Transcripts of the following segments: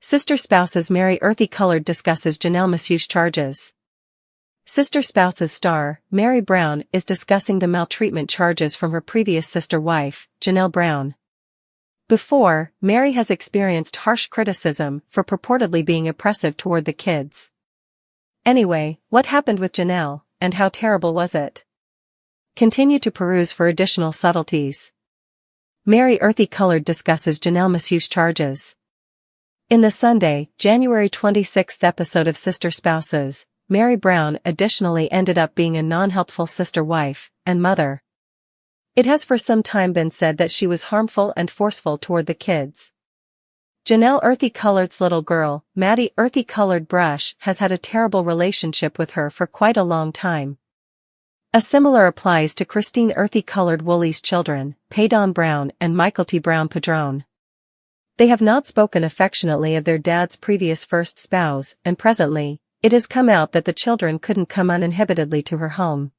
Sister Spouses Meri Earthy Colored discusses Janelle misuse charges. Sister Spouses star, Meri Brown, is discussing the maltreatment charges from her previous sister wife, Janelle Brown. Before, Meri has experienced harsh criticism for purportedly being oppressive toward the kids. Anyway, what happened with Janelle, and how terrible was it? Continue to peruse for additional subtleties. Meri Earthy Colored discusses Janelle misuse charges. In the Sunday, January 26th episode of Sister Spouses, Meri Brown additionally ended up being a non-helpful sister wife and mother. It has for some time been said that she was harmful and forceful toward the kids. Janelle Earthy Colored's little girl, Maddie Earthy Colored Brush, has had a terrible relationship with her for quite a long time. A similar applies to Christine Earthy Colored Wooley's children, Paydon Brown and Michael T. Brown Padrone. They have not spoken affectionately of their dad's previous first spouse, and presently, it has come out that the children couldn't come uninhibitedly to her home.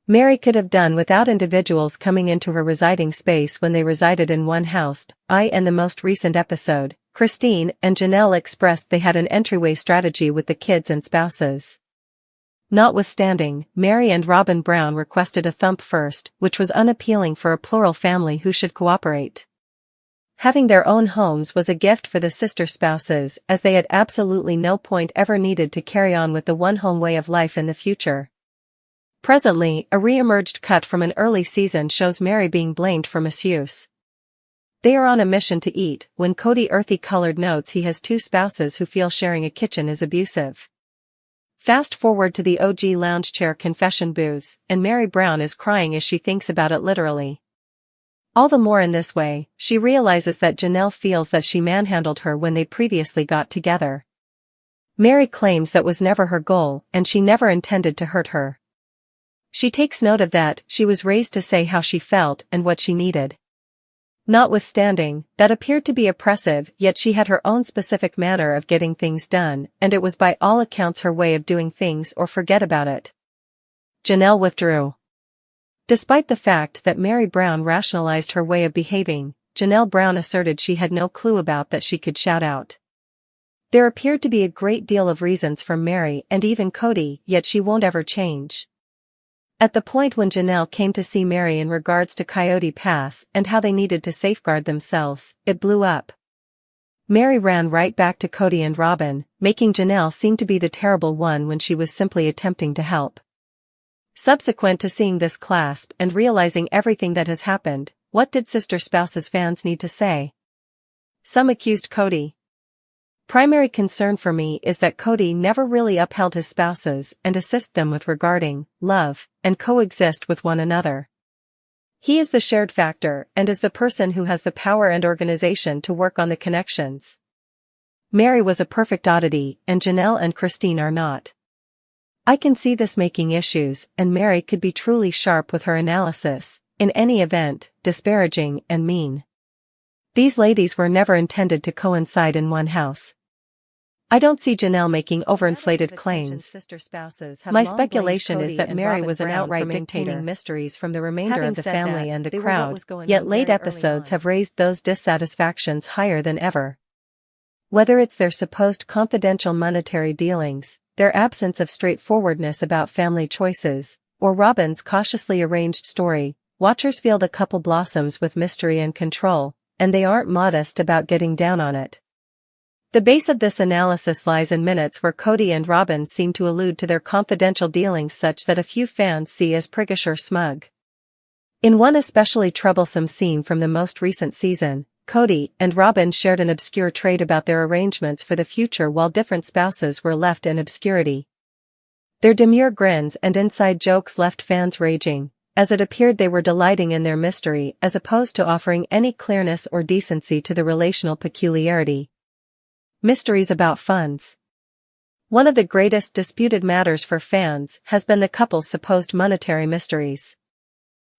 Meri could have done without individuals coming into her residing space when they resided in one house. In the most recent episode, Christine and Janelle expressed they had an entryway strategy with the kids and spouses. Notwithstanding, Meri and Robin Brown requested a thump first, which was unappealing for a plural family who should cooperate. Having their own homes was a gift for the sister spouses, as they had absolutely no point ever needed to carry on with the one-home way of life in the future. Presently, a re-emerged cut from an early season shows Meri being blamed for misuse. They are on a mission to eat, when Kody Earthy Colored notes he has two spouses who feel sharing a kitchen is abusive. Fast forward to the OG lounge chair confession booths, and Meri Brown is crying as she thinks about it literally. All the more in this way, she realizes that Janelle feels that she manhandled her when they previously got together. Meri claims that was never her goal, and she never intended to hurt her. She takes note of that, she was raised to say how she felt and what she needed. Notwithstanding, that appeared to be oppressive, yet she had her own specific manner of getting things done, and it was by all accounts her way of doing things or forget about it. Janelle withdrew. Despite the fact that Meri Brown rationalized her way of behaving, Janelle Brown asserted she had no clue about that she could shout out. There appeared to be a great deal of reasons from Meri and even Kody, yet she won't ever change. At the point when Janelle came to see Meri in regards to Coyote Pass and how they needed to safeguard themselves, it blew up. Meri ran right back to Kody and Robin, making Janelle seem to be the terrible one when she was simply attempting to help. Subsequent to seeing this clasp and realizing everything that has happened, what did Sister Spouses fans need to say? Some accused Kody. Primary concern for me is that Kody never really upheld his spouses and assist them with regarding, love, and coexist with one another. He is the shared factor and is the person who has the power and organization to work on the connections. Meri was a perfect oddity and Janelle and Christine are not. I can see this making issues, and Meri could be truly sharp with her analysis, in any event, disparaging and mean. These ladies were never intended to coincide in one house. I don't see Janelle making overinflated claims. My speculation is that Meri was an outright dictating mysteries from the remainder of the family and the crowd, yet late episodes have raised those dissatisfactions higher than ever. Whether it's their supposed confidential monetary dealings, their absence of straightforwardness about family choices, or Robin's cautiously arranged story, watchers feel the couple blossoms with mystery and control, and they aren't modest about getting down on it. The base of this analysis lies in minutes where Kody and Robin seem to allude to their confidential dealings such that a few fans see as priggish or smug. In one especially troublesome scene from the most recent season, Kody and Robin shared an obscure trait about their arrangements for the future while different spouses were left in obscurity. Their demure grins and inside jokes left fans raging, as it appeared they were delighting in their mystery as opposed to offering any clearness or decency to the relational peculiarity. Mysteries about funds. One of the greatest disputed matters for fans has been the couple's supposed monetary mysteries.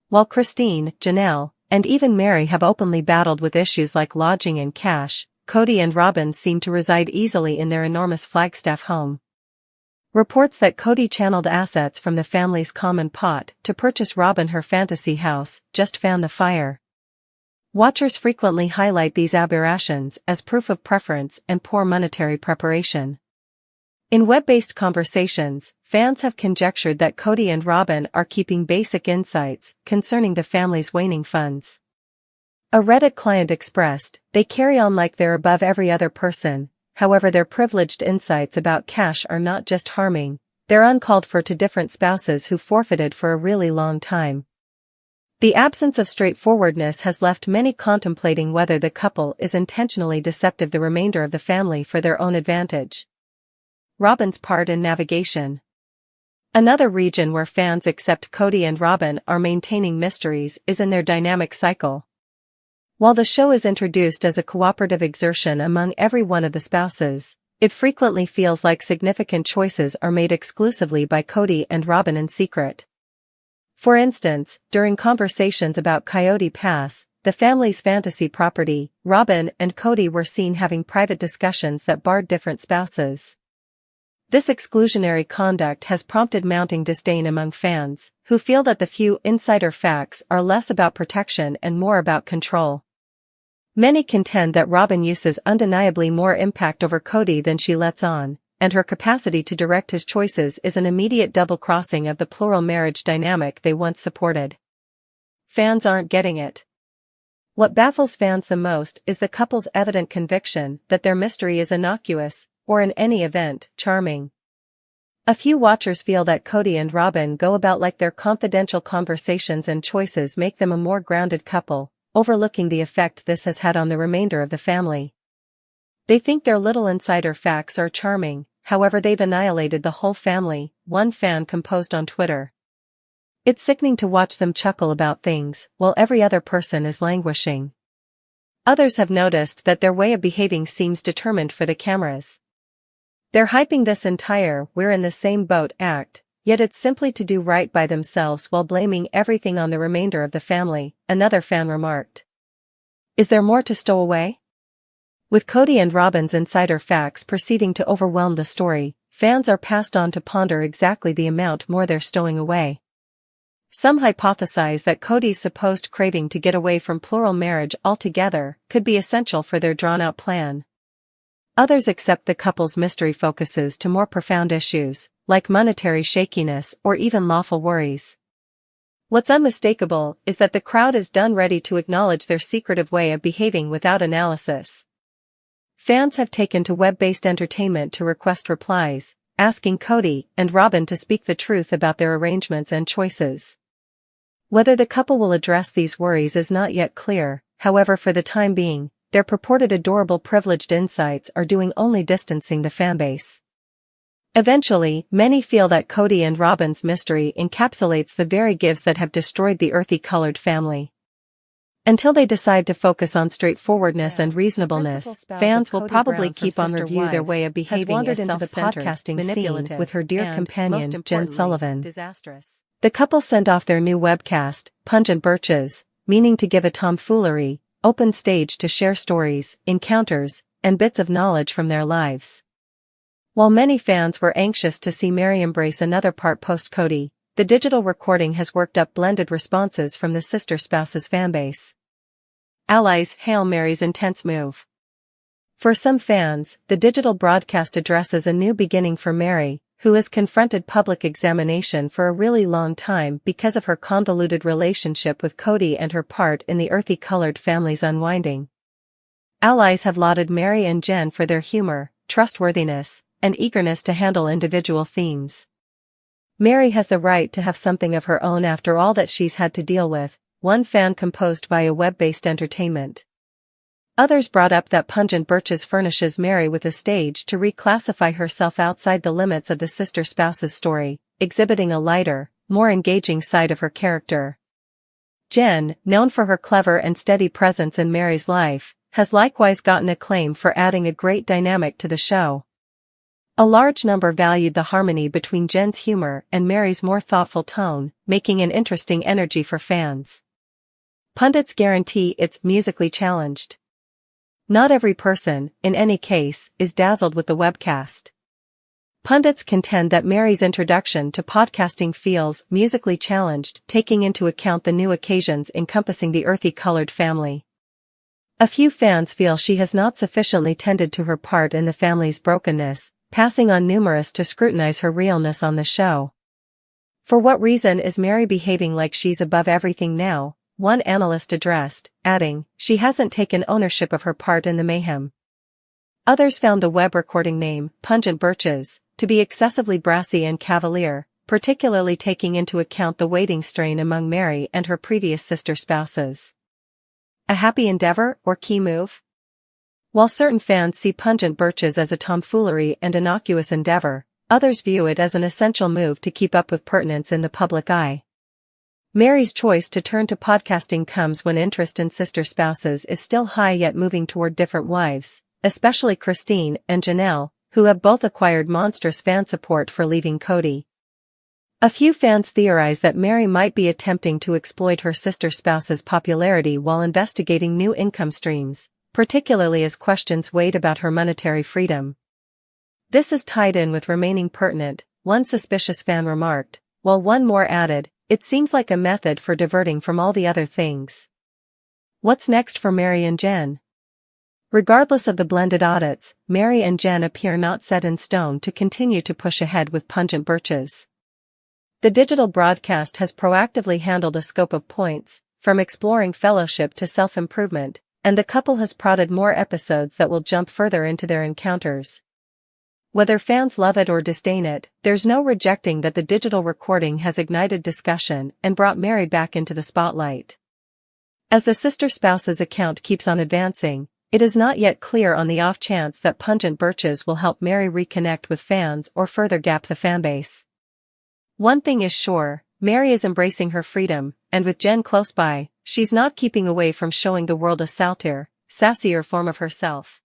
While Christine, Janelle, and even Meri have openly battled with issues like lodging and cash, Kody and Robin seem to reside easily in their enormous Flagstaff home. Reports that Kody channeled assets from the family's common pot to purchase Robin her fantasy house just fan the fire. Watchers frequently highlight these aberrations as proof of preference and poor monetary preparation. In web-based conversations, fans have conjectured that Kody and Robyn are keeping basic insights concerning the family's waning funds. A Reddit client expressed, "They carry on like they're above every other person, however their privileged insights about cash are not just harming, they're uncalled for to different spouses who forfeited for a really long time." The absence of straightforwardness has left many contemplating whether the couple is intentionally deceptive the remainder of the family for their own advantage. Robyn's part in navigation. Another region where fans accept Kody and Robyn are maintaining mysteries is in their dynamic cycle. While the show is introduced as a cooperative exertion among every one of the spouses, it frequently feels like significant choices are made exclusively by Kody and Robyn in secret. For instance, during conversations about Coyote Pass, the family's fantasy property, Robyn and Kody were seen having private discussions that barred different spouses. This exclusionary conduct has prompted mounting disdain among fans, who feel that the few insider facts are less about protection and more about control. Many contend that Robyn uses undeniably more impact over Kody than she lets on, and her capacity to direct his choices is an immediate double-crossing of the plural marriage dynamic they once supported. Fans aren't getting it. What baffles fans the most is the couple's evident conviction that their mystery is innocuous, or in any event, charming. A few watchers feel that Kody and Robyn go about like their confidential conversations and choices make them a more grounded couple, overlooking the effect this has had on the remainder of the family. They think their little insider facts are charming, however they've annihilated the whole family, one fan composed on Twitter. It's sickening to watch them chuckle about things, while every other person is languishing. Others have noticed that their way of behaving seems determined for the cameras. They're hyping this entire "we're in the same boat" act, yet it's simply to do right by themselves while blaming everything on the remainder of the family, another fan remarked. Is there more to stow away? With Kody and Robyn's insider facts proceeding to overwhelm the story, fans are passed on to ponder exactly the amount more they're stowing away. Some hypothesize that Kody's supposed craving to get away from plural marriage altogether could be essential for their drawn-out plan. Others accept the couple's mystery focuses to more profound issues, like monetary shakiness or even lawful worries. What's unmistakable is that the crowd is done ready to acknowledge their secretive way of behaving without analysis. Fans have taken to web-based entertainment to request replies, asking Kody and Robyn to speak the truth about their arrangements and choices. Whether the couple will address these worries is not yet clear, however for the time being, their purported adorable privileged insights are doing only distancing the fanbase. Eventually, many feel that Kody and Robyn's mystery encapsulates the very gifts that have destroyed the earthy-colored family. Until they decide to focus on straightforwardness and reasonableness, fans will probably keep on review their way of behaving as into the podcasting scene with her dear companion, Jen Sullivan. The couple sent off their new webcast, Pungent Birches, meaning to give a tomfoolery, open stage to share stories, encounters, and bits of knowledge from their lives. While many fans were anxious to see Meri embrace another part post-Kody, the digital recording has worked up blended responses from the sister spouse's fanbase. Allies hail Meri's intense move. For some fans, the digital broadcast addresses a new beginning for Meri, who has confronted public examination for a really long time because of her convoluted relationship with Kody and her part in the earthy-colored family's unwinding. Allies have lauded Meri and Jen for their humor, trustworthiness, and eagerness to handle individual themes. Meri has the right to have something of her own after all that she's had to deal with, one fan composed via web-based entertainment. Others brought up that Pungent Birches furnishes Meri with a stage to reclassify herself outside the limits of the sister spouse's story, exhibiting a lighter, more engaging side of her character. Jen, known for her clever and steady presence in Meri's life, has likewise gotten acclaim for adding a great dynamic to the show. A large number valued the harmony between Jen's humor and Meri's more thoughtful tone, making an interesting energy for fans. Pundits guarantee it's musically challenged. Not every person, in any case, is dazzled with the webcast. Pundits contend that Meri's introduction to podcasting feels musically challenged, taking into account the new occasions encompassing the earthy-colored family. A few fans feel she has not sufficiently tended to her part in the family's brokenness, passing on numerous to scrutinize her realness on the show. For what reason is Meri behaving like she's above everything now? One analyst addressed, adding, she hasn't taken ownership of her part in the mayhem. Others found the web recording name, Pungent Birches, to be excessively brassy and cavalier, particularly taking into account the waiting strain among Meri and her previous sister spouses. A happy endeavor or key move? While certain fans see Pungent Birches as a tomfoolery and innocuous endeavor, others view it as an essential move to keep up with pertinence in the public eye. Meri's choice to turn to podcasting comes when interest in sister spouses is still high yet moving toward different wives, especially Christine and Janelle, who have both acquired monstrous fan support for leaving Kody. A few fans theorize that Meri might be attempting to exploit her sister spouse's popularity while investigating new income streams, particularly as questions weighed about her monetary freedom. This is tied in with remaining pertinent, one suspicious fan remarked, while one more added, it seems like a method for diverting from all the other things. What's next for Meri and Jen? Regardless of the blended audits, Meri and Jen appear not set in stone to continue to push ahead with Pungent Birches. The digital broadcast has proactively handled a scope of points, from exploring fellowship to self-improvement, and the couple has prodded more episodes that will jump further into their encounters. Whether fans love it or disdain it, there's no rejecting that the digital recording has ignited discussion and brought Meri back into the spotlight. As the sister spouse's account keeps on advancing, it is not yet clear on the off chance that Pungent Birches will help Meri reconnect with fans or further gap the fanbase. One thing is sure, Meri is embracing her freedom, and with Jen close by, she's not keeping away from showing the world a saltier, sassier form of herself.